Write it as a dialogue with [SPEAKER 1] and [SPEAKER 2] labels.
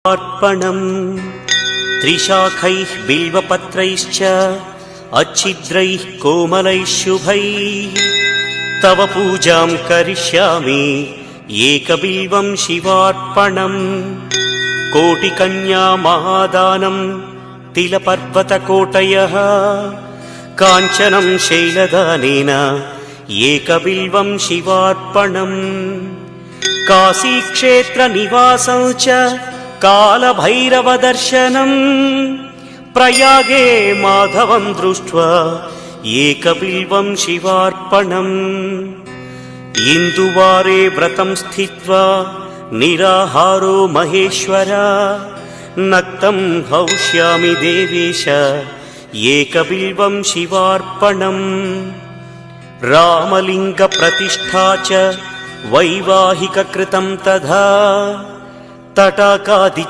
[SPEAKER 1] अर्पणम् त्रिशाखैः बिल्वपत्रैश्च अच्छिद्रैः कोमलैः शुभैः तव पूजां करिष्यामि एकबिल्वं शिवार्पणम् कोटिकन्या महादानं तिलपर्वतकोटयः काञ्चनं शैलदानेन एकबिल्वं शिवार्पणम् काशीक्षेत्रनिवासं च कालभैरवदर्शनम् प्रयागे माधवं दृष्ट्वा एकबिल्वं शिवार्पणम् इन्दुवारे व्रतं स्थित्वा निराहारो महेश्वर नक्तं हौष्यामि देवेश एकबिल्वं शिवार्पणम् रामलिङ्गप्रतिष्ठा च वैवाहिककृतं तथा तटाकादि च